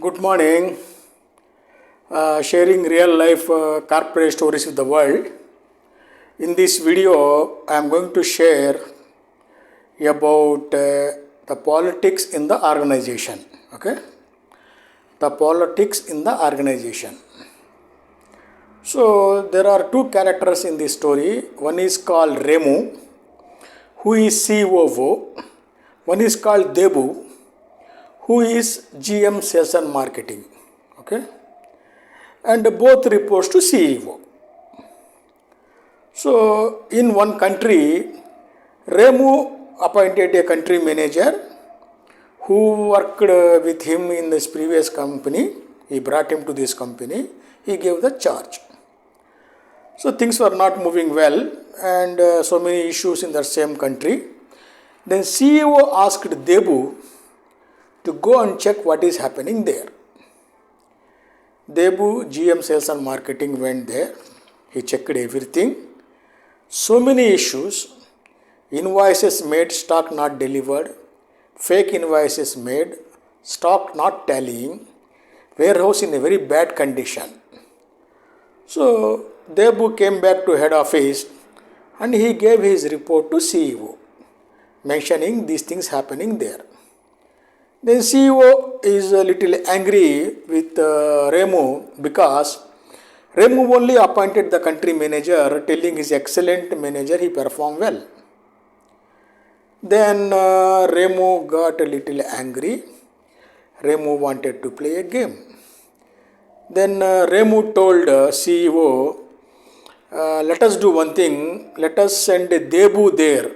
Good morning. Sharing real life corporate stories with the world. In this video, I am going to share about the politics in the organization. Okay, the politics in the organization. So there are two characters in this story. One is called Raymu, who is COO. One is called Debu, who is GM Sales and Marketing. Okay, and both reports to CEO. So in one country, Raymu appointed a country manager who worked with him in this previous company. He brought him to this company. He gave the charge. So things were not moving well, and so many issues in the same country. Then CEO asked Debu to go and check what is happening there. Debu, GM Sales and Marketing, went there. He checked everything. So many issues. Invoices made, stock not delivered. Fake invoices made, stock not tallying. Warehouse in a very bad condition. So Debu came back to head office and he gave his report to CEO, mentioning these things happening there. Then CEO is a little angry with Raymu because Raymu only appointed the country manager, telling his excellent manager he performed well. Then Raymu got a little angry. Raymu wanted to play a game. Then Raymu told CEO, let us do one thing, let us send Debu there,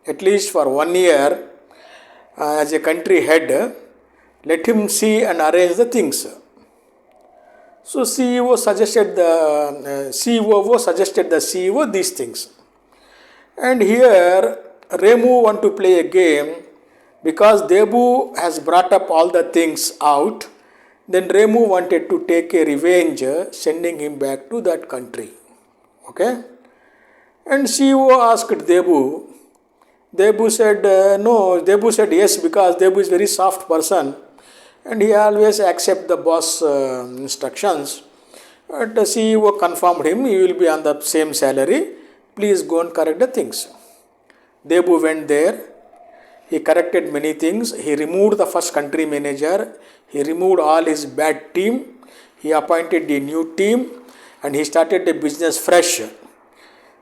at least for 1 year, as a country head. Let him see and arrange the things. So COO suggested the CEO these things. And here Raymu want to play a game because Debu has brought up all the things out. Then Raymu wanted to take a revenge, sending him back to that country. Okay? And CEO asked Debu. Debu said no. Debu said yes because Debu is very soft person and he always accept the boss instructions. But the CEO confirmed him, you will be on the same salary. Please go and correct the things. Debu went there. He corrected many things. He removed the first country manager. He removed all his bad team. He appointed a new team and he started a business fresh.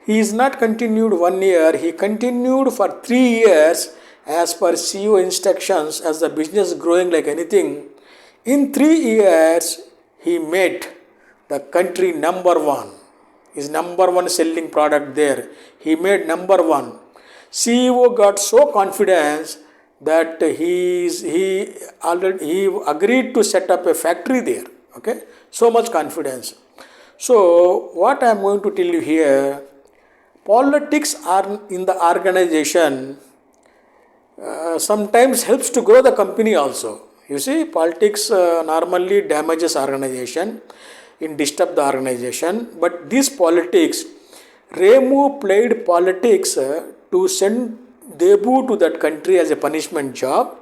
He is not continued 1 year. He continued for 3 years as per CEO instructions, as the business growing like anything. In 3 years, he made the country number one. His number one selling product there. He made number one. CEO got so confident that he agreed to set up a factory there. Okay, so much confidence. So what I am going to tell you here, politics are in the organization sometimes helps to grow the company also. You see, politics normally damages organization, disturb the organization. But this politics, Raymu played politics to send Debu to that country as a punishment job.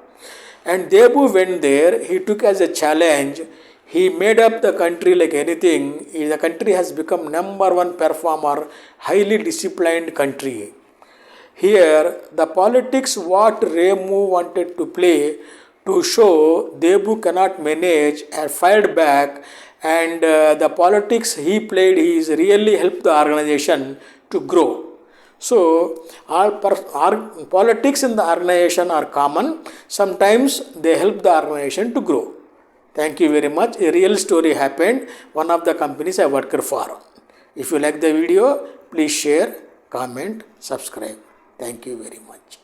And Debu went there, he took as a challenge. He made up the country like anything. The country has become number one performer, highly disciplined country. Here, the politics what Raymu wanted to play to show Debu cannot manage are fired back, and the politics he played is really helped the organization to grow. So, our politics in the organization are common. Sometimes they help the organization to grow. Thank you very much. A real story happened. One of the companies I worked for. If you like the video, please share, comment, subscribe. Thank you very much.